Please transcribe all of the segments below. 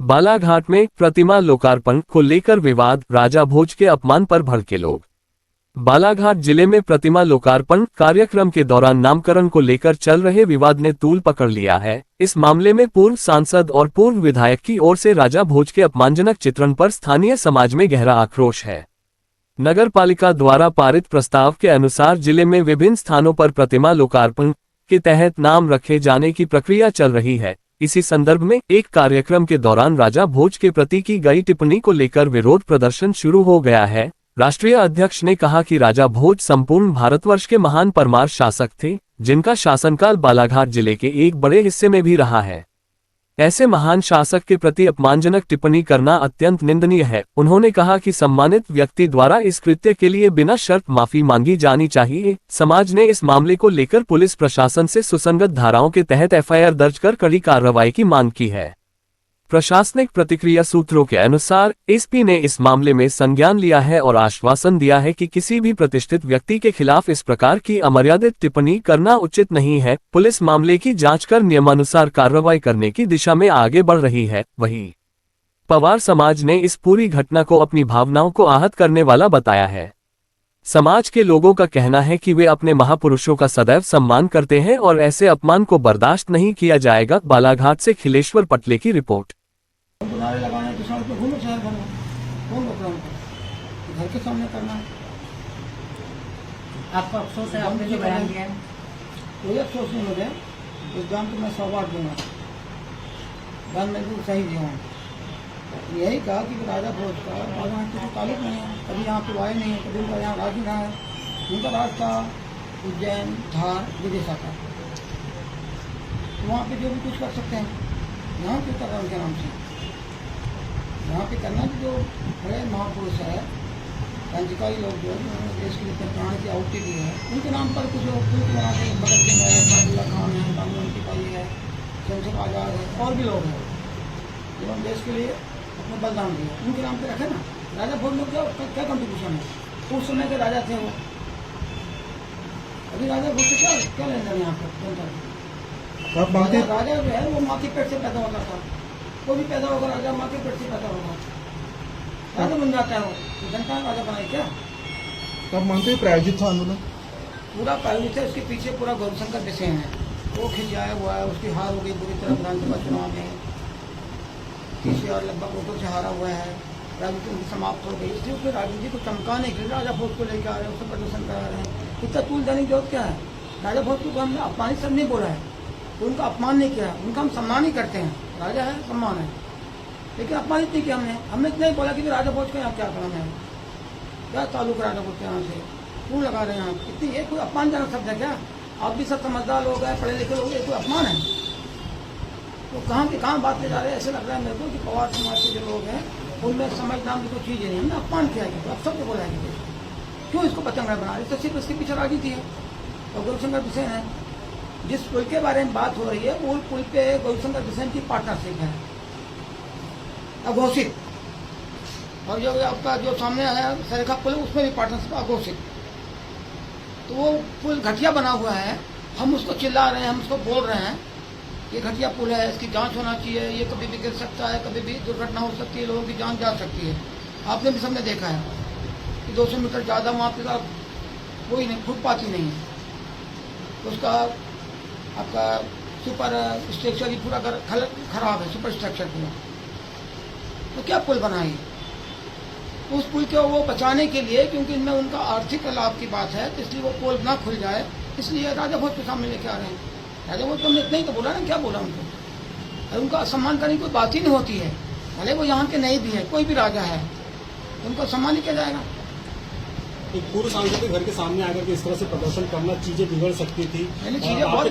बालाघाट में प्रतिमा लोकार्पण को लेकर विवाद, राजा भोज के अपमान पर भड़के लोग। बालाघाट जिले में प्रतिमा लोकार्पण कार्यक्रम के दौरान नामकरण को लेकर चल रहे विवाद ने तूल पकड़ लिया है। इस मामले में पूर्व सांसद और पूर्व विधायक की ओर से राजा भोज के अपमानजनक चित्रण पर स्थानीय समाज में गहरा आक्रोश है। नगर पालिका द्वारा पारित प्रस्ताव के अनुसार जिले में विभिन्न स्थानों पर प्रतिमा लोकार्पण के तहत नाम रखे जाने की प्रक्रिया चल रही है। इसी संदर्भ में एक कार्यक्रम के दौरान राजा भोज के प्रति की गई टिप्पणी को लेकर विरोध प्रदर्शन शुरू हो गया है। राष्ट्रीय अध्यक्ष ने कहा कि राजा भोज संपूर्ण भारतवर्ष के महान परमार शासक थे, जिनका शासनकाल बालाघाट जिले के एक बड़े हिस्से में भी रहा है। ऐसे महान शासक के प्रति अपमानजनक टिप्पणी करना अत्यंत निंदनीय है। उन्होंने कहा कि सम्मानित व्यक्ति द्वारा इस कृत्य के लिए बिना शर्त माफी मांगी जानी चाहिए। समाज ने इस मामले को लेकर पुलिस प्रशासन से सुसंगत धाराओं के तहत एफआईआर दर्ज कर कड़ी कार्रवाई की मांग की है। प्रशासनिक प्रतिक्रिया सूत्रों के अनुसार एसपी ने इस मामले में संज्ञान लिया है और आश्वासन दिया है कि किसी भी प्रतिष्ठित व्यक्ति के खिलाफ इस प्रकार की अमर्यादित टिप्पणी करना उचित नहीं है। पुलिस मामले की जांच कर नियमानुसार कार्रवाई करने की दिशा में आगे बढ़ रही है। वहीं पवार समाज ने इस पूरी घटना को अपनी भावनाओं को आहत करने वाला बताया है। समाज के लोगों का कहना है कि वे अपने महापुरुषों का सदैव सम्मान करते हैं और ऐसे अपमान को बर्दाश्त नहीं किया जाएगा। बालाघाट से खिलेश्वर पटले की रिपोर्ट। लगाने तो सड़क पे घूमो शहर भर में, कौन रोक रहा है? घर के सामने करना है। आपको अफसोस है आपने जो बयान दिया है? कोई अफसोस नहीं मुझे, इस जान को मैं 100 बार दूंगा, जान मैं भी सही दिया हूँ। यही कहा कि राजा भोज का बालाघाट से ताल्लुक नहीं है, कभी यहाँ पे आए नहीं है, कभी उनका यहाँ राज नहीं रहा है। उनका राज था उज्जैन, धार, विदिशा का, वहाँ पे जो भी कुछ कर सकते हैं यहाँ पे कर रहा उनके नाम से। यहाँ पे करना कि जो बड़े महापुरुष है, क्रांतिकारी लोग जो है उन्होंने देश के लिए प्राण की आहुति दी है, उनके नाम पर कुछ लोग पुल बना के भगत सिंह है, अब्दुल्ला खान है, बाबूराम तिवारी है, शमशेर आजाद है और भी लोग हैं जिन्होंने देश के लिए अपना बलिदान दिया, उनके नाम पे रखे ना। राजा भोज लोग क्या कंट्रीब्यूशन है? उस समय के राजा थे वो, अभी राजा भोज से क्या लेना है यहाँ पर जनता? राजा जो है वो माँ के पेट से पैदा होता था, वो भी पैदा होगा राजा माँ के पेट से पैदा होगा, राजा बन जाता है वो, तो जनता राजा बनाए क्या? तब मानते हैं प्रायोजित था आंदोलन? पूरा प्रायोजित है, उसके पीछे पूरा गौरशंकर विषय है, वो खिंचाया हुआ है। उसकी हार हो गई पूरी तरह विधानसभा चुनाव में, 30,000 लगभग वोटों से हारा हुआ है, राजनीति उनकी समाप्त हो गई। इसलिए उसने राजनीति को चमकाने के लिए राजा भोज को लेकर आ रहे हैं, उससे प्रदर्शन करा रहे हैं। इतना तूल देने की जरूरत क्या है? राजा भोज को हमने अपमानित सब नहीं बोला है, तो उनका अपमान नहीं किया, उनका हम सम्मान ही करते हैं। राजा है, सम्मान है, लेकिन अपमानित नहीं किया हमने इतना ही बोला कि राजा भोज का यहाँ क्या काम है, क्या ताल्लुक राजा भोज के यहाँ से, क्यों लगा रहे हैं आप? इतनी ये कोई अपमानजनक शब्द है क्या? आप भी सब समझदार लोग हैं, पढ़े लिखे लोग, ये कोई अपमान है? तो कहाँ बात ले जा रहे हैं? ऐसे लग रहा है मेरे को कि पवार समाज के जो लोग हैं उनमें समझ नाम की कोई चीज़ ही नहीं। हमने अपमान किया है, अब सबको बोला है क्यों इसको पतंगड़ा बना रहे? तो सिर्फ इसके पीछे राजनीति है और गौरशंकर बिसेन है। जिस पुल के बारे में बात हो रही है वो पुल पे गौरशंकर बिसेन की पार्टनरशिप है अघोषित, और जो आपका जो सामने है सरेखा पुल उसमें भी पार्टनरशिप अघोषित। तो वो पुल घटिया बना हुआ है, हम उसको चिल्ला रहे हैं, हम उसको बोल रहे हैं ये घटिया पुल है, इसकी जांच होना चाहिए, ये कभी भी गिर सकता है, कभी भी दुर्घटना हो सकती है, लोगों की जान जा सकती है। आपने भी सबने देखा है कि 200 मीटर ज़्यादा वहाँ पे कोई नहीं, फुटपाथ ही नहीं है। उसका आपका सुपर स्ट्रक्चर ही पूरा खराब है, सुपर स्ट्रक्चर पूरा। तो क्या पुल बनाई? उस पुल को वो बचाने के लिए, क्योंकि इनमें उनका आर्थिक लाभ की बात है, तो इसलिए वो पुल ना खुल जाए, इसलिए राजा भोज के सामने लेके आ रहे हैं। राजा भोज तो हमने इतना ही तो बोला ना, क्या बोला उनको? और उनका सम्मान करने की कोई बात ही नहीं होती है, भले वो यहाँ के नहीं भी है, कोई भी राजा है, उनको सम्मान ही किया जाएगा। एक पूर्व सांसद के घर के सामने आकर के इस तरह से प्रदर्शन करना, चीजें बिगड़ सकती थी, चीजें बहुत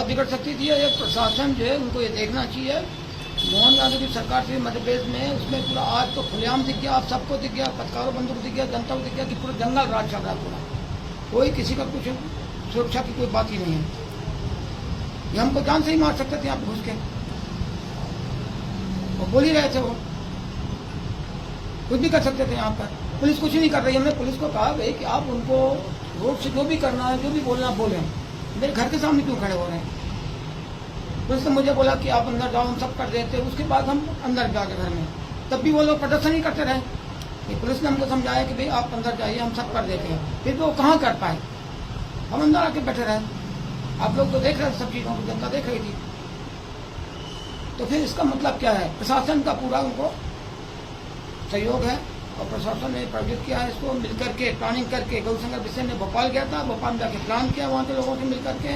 बिगड़ सकती थी। ये प्रशासन जो है उनको ये देखना चाहिए। मोहन यादव की सरकार थी मध्य प्रदेश में, उसमें पूरा आज तो खुलेआम दिख गया, आप सबको दिख गया, पत्रकारों बंधु को दिख गया, जनता को दिख गया कि पूरा जंगल राज चल रहा है पूरा, कोई किसी का कुछ सुरक्षा की कोई बात ही नहीं है। ये हमको जान से ही मार सकते थे यहाँ घुस के, और बोल ही रहे थे, वो कुछ भी कर सकते थे यहाँ पर। पुलिस कुछ नहीं कर रही। हमने पुलिस को कहा भाई कि आप उनको रोड से जो भी करना है, जो भी बोलना बोलें, मेरे घर के सामने क्यों खड़े हो रहे हैं? तो उसने मुझे बोला कि आप अंदर जाओ, हम सब कर देते। उसके बाद हम अंदर जा के घर में, तब भी वो लोग प्रदर्शन ही करते रहे। कि पुलिस ने हमको समझाया कि भाई आप अंदर जाइए, हम सब कर देते हैं। फिर भी वो कहाँ कर पाए, हम अंदर आके बैठे रहे। आप लोग तो देख रहे थे सब चीज़ों को, जनता देख रही थी। तो फिर इसका मतलब क्या है, प्रशासन का पूरा उनको सहयोग है और प्रशासन ने प्रायोजित किया है इसको मिलकर के, प्लानिंग करके। गौशंकर विषय ने भोपाल गया था, भोपाल में जाके प्लान किया वहाँ के लोगों से मिलकर के।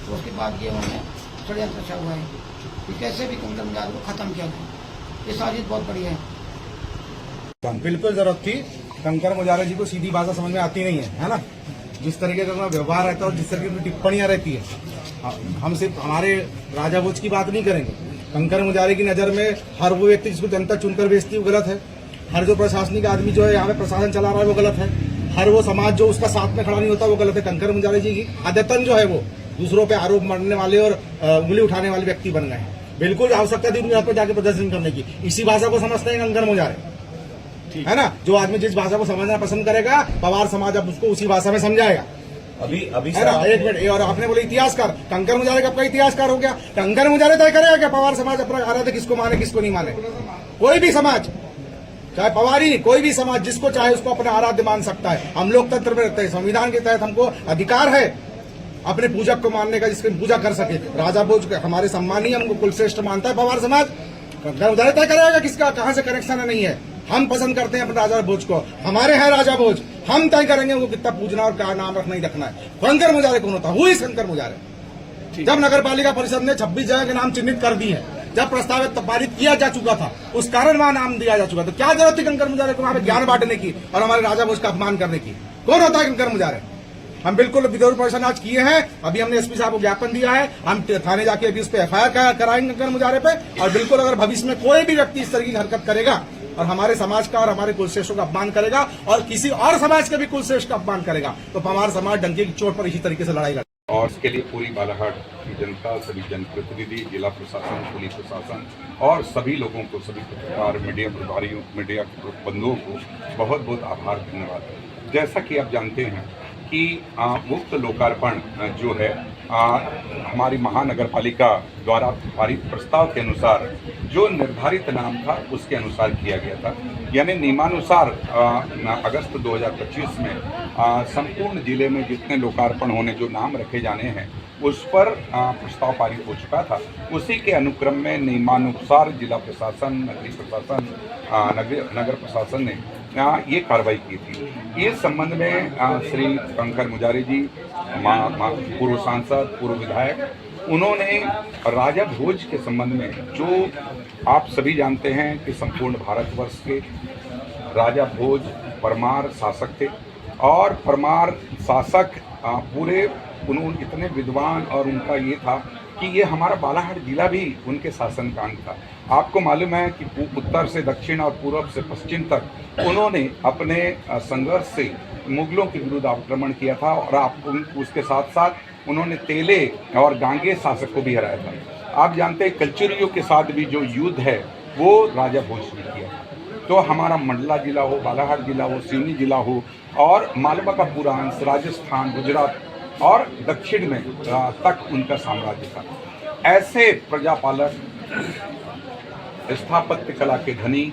तो उसके बाद ये उन्होंने षड्यंत्र रचा हुआ है कि कैसे भी कंकर मुजाहिर को खत्म किया जाए। ये साजिश बहुत बड़ी है। बिल्कुल जरूरत थी। कंकर मुजाहिर जी को सीधी भाषा समझ में आती नहीं है ना। जिस तरीके का व्यवहार रहता है और जिस तरीके की टिप्पणियां रहती है, हम सिर्फ हमारे राजा भोज की बात नहीं करेंगे। कंकर मुजाहिर की नजर में हर वो व्यक्ति जिसको जनता चुनकर भेजती है वो गलत है। हर जो प्रशासनिक आदमी जो है यहाँ पे प्रशासन चला रहा है वो गलत है। हर वो समाज जो उसका साथ में खड़ा नहीं होता वो गलत है। कंकर मुजाहिर जी की आदतन जो है वो दूसरों पे आरोप मरने वाले और उंगली उठाने वाले व्यक्ति बन गए हैं। बिल्कुल आवश्यकता थी उनके हाथ पर जाकर प्रदर्शन करने की। इसी भाषा को समझते हैं कंकर मुजाहिर, है ना। जो आदमी जिस भाषा को समझना पसंद करेगा, पवार समाज अब उसको उसी भाषा में समझाएगा। अभी है ना। एक मिनट, और आपने बोले इतिहासकार, कंकर मुजाहिर कब का इतिहासकार हो गया? कंकर मुजाहिर तय करेगा क्या पवार समाज अपना आराध्य किसको माने किसको नहीं माने? कोई भी समाज, चाहे पवारी, कोई भी समाज जिसको चाहे उसको अपना आराध्य मान सकता है। हम लोकतंत्र में रहते हैं, संविधान के तहत हमको अधिकार है अपने पूजक को मानने का, जिसकी पूजा कर सके। राजा भोज हमारे सम्मानीय, हमको कुलश्रेष्ठ मानता है पवार समाज। कंकर मुजाहिर तय करेगा किसका कहां से कनेक्शन है, नहीं है। हम पसंद करते हैं अपने राजा भोज को, हमारे हैं राजा भोज, हम तय करेंगे उनको कितना पूजना और क्या नाम रखना ही रखना है। कंकर मुजाहिर कौन होता है? हुई कंकर मुजाहिर। जब नगर पालिका परिषद ने 26 जगह के नाम चिन्हित कर दिए, जब प्रस्तावित पारित किया जा चुका था, उस कारण वहां नाम दिया जा चुका था। क्या जरूरत थी कंकर मुजाहिर को वहां पे ज्ञान बांटने की और हमारे राजा भोज का अपमान करने की? कौन होता है कंकर मुजाहिर? हम बिल्कुल विरोध प्रदर्शन आज किए हैं। अभी हमने एसपी साहब को ज्ञापन दिया है, हम थाने जाके अभी उस पर एफआईआर कराएंगे कंकर मुजाहिर पे। और बिल्कुल अगर भविष्य में कोई भी व्यक्ति इस तरह की हरकत करेगा और हमारे समाज का और हमारे कुलश्रेष्ठों का अपमान करेगा और किसी और समाज के भी कुलश्रेष्ठ का अपमान करेगा, तो हमारा समाज डंके की चोट पर इसी तरीके से लड़ाई लड़ेगा। और इसके लिए पूरी बालाघाट की जनता, सभी जनप्रतिनिधि, जिला प्रशासन, पुलिस प्रशासन और सभी लोगों को, सभी पत्रकार, मीडिया प्रभारियों, मीडिया बंधुओं को बहुत बहुत आभार, धन्यवाद। जैसा कि आप जानते हैं कि मुक्त लोकार्पण जो है हमारी महानगर पालिका द्वारा पारित प्रस्ताव के अनुसार जो निर्धारित नाम था उसके अनुसार किया गया था। यानी नियमानुसार अगस्त 2025 में संपूर्ण जिले में जितने लोकार्पण होने जो नाम रखे जाने हैं उस पर प्रस्ताव पारित हो चुका था। उसी के अनुक्रम में नियमानुसार जिला प्रशासन, नगरीय प्रशासन, नगर प्रशासन ने ये कार्रवाई की थी। इस संबंध में श्री कंकर मुजाहिर जी, पूर्व सांसद, पूर्व विधायक, उन्होंने राजा भोज के संबंध में, जो आप सभी जानते हैं कि संपूर्ण भारतवर्ष के राजा भोज परमार शासक थे और परमार शासक पूरे उन्होंने इतने विद्वान और उनका ये था कि ये हमारा बालाघाट जिला भी उनके शासन का अंग था। आपको मालूम है कि उत्तर से दक्षिण और पूर्व से पश्चिम तक उन्होंने अपने संघर्ष से मुगलों के विरुद्ध आक्रमण किया था और उसके साथ साथ उन्होंने तेले और गांगे शासक को भी हराया था। आप जानते हैं कल्चरियों के साथ भी जो युद्ध है वो राजा भोज ने किया। तो हमारा मंडला जिला हो, बालाघाट जिला हो, सिवनी जिला हो और मालवा का पूरा अंश, राजस्थान, गुजरात और दक्षिण में तक उनका साम्राज्य था। ऐसे प्रजापालक, स्थापत्य कला के धनी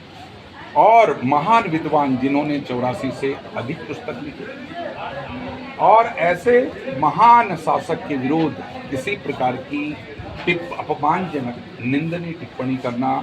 और महान विद्वान जिन्होंने 84 से अधिक पुस्तक लिखे और ऐसे महान शासक के विरुद्ध किसी प्रकार की अपमानजनक, निंदनीय टिप्पणी करना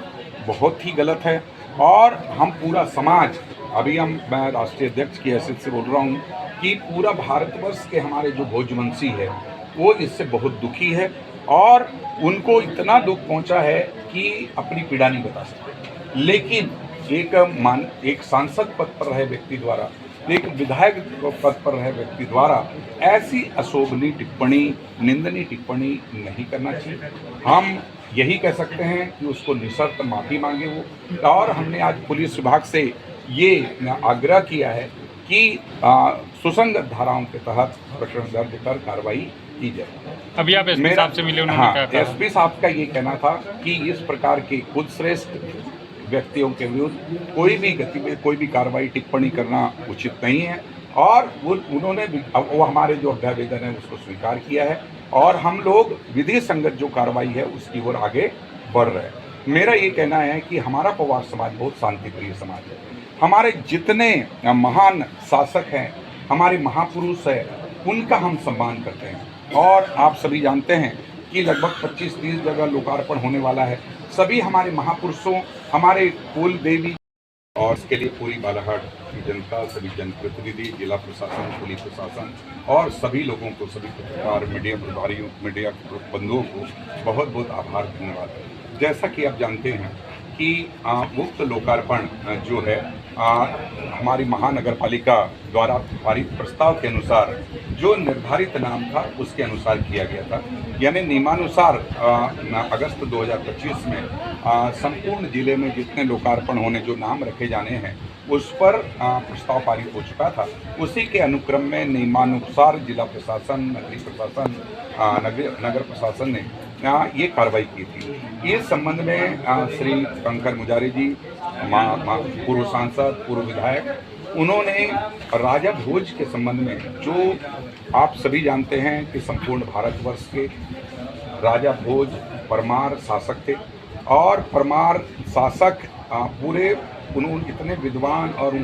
बहुत ही गलत है। और हम पूरा समाज, अभी मैं राष्ट्रीय अध्यक्ष की हैसियत से बोल रहा हूँ कि पूरा भारतवर्ष के हमारे जो भोजवंशी है वो इससे बहुत दुखी है और उनको इतना दुख पहुंचा है कि अपनी पीड़ा नहीं बता सकते। लेकिन एक सांसद पद पर रहे व्यक्ति द्वारा, एक विधायक पद पर रहे व्यक्ति द्वारा ऐसी अशोभनीय टिप्पणी, निंदनीय टिप्पणी नहीं करना चाहिए। हम यही कह सकते हैं कि उसको निशर्त माफ़ी मांगे वो। और हमने आज पुलिस विभाग से ये आग्रह किया है कि सुसंगत धाराओं के तहत प्रकरण दर्ज कर कार्रवाई की जाए। अभी आप एसपी साहब से मिले, उन्होंने क्या कहा? एसपी साहब का ये कहना था कि इस प्रकार के खुद श्रेष्ठ व्यक्तियों के विरुद्ध कोई भी गतिविधि, कोई भी कार्रवाई, टिप्पणी करना उचित नहीं है और वो हमारे जो अभ्यावेदन है उसको स्वीकार किया है और हम लोग विधि संगत जो कार्रवाई है उसकी ओर आगे बढ़ रहे हैं। मेरा ये कहना है कि हमारा पवार समाज बहुत शांतिप्रिय समाज है। हमारे जितने महान शासक हैं, हमारे महापुरुष हैं, उनका हम सम्मान करते हैं। और आप सभी जानते हैं कि लगभग 25-30 जगह लोकार्पण होने वाला है। सभी हमारे महापुरुषों, हमारे कुल देवी, और इसके लिए पूरी बालाघाट की जनता, सभी जनप्रतिनिधि, जिला प्रशासन, पुलिस प्रशासन और सभी लोगों को, सभी पत्रकार, मीडिया प्रभारियों, मीडिया के बंधुओं को बहुत बहुत आभार, धन्यवाद। जैसा कि आप जानते हैं कि मुक्त लोकार्पण जो है हमारी महानगर पालिका द्वारा पारित प्रस्ताव के अनुसार जो निर्धारित नाम था उसके अनुसार किया गया था। यानी नियमानुसार अगस्त 2025 में संपूर्ण जिले में जितने लोकार्पण होने जो नाम रखे जाने हैं उस पर प्रस्ताव पारित हो चुका था। उसी के अनुक्रम में नियमानुसार जिला प्रशासन, नगरीय प्रशासन, नगर प्रशासन ने ये कार्रवाई की थी। इस संबंध में श्री कंकर मुजारे जी, पूर्व सांसद, पूर्व विधायक, उन्होंने राजा भोज के संबंध में, जो आप सभी जानते हैं कि संपूर्ण भारतवर्ष के राजा भोज परमार शासक थे और परमार शासक पूरे उन्होंने इतने विद्वान और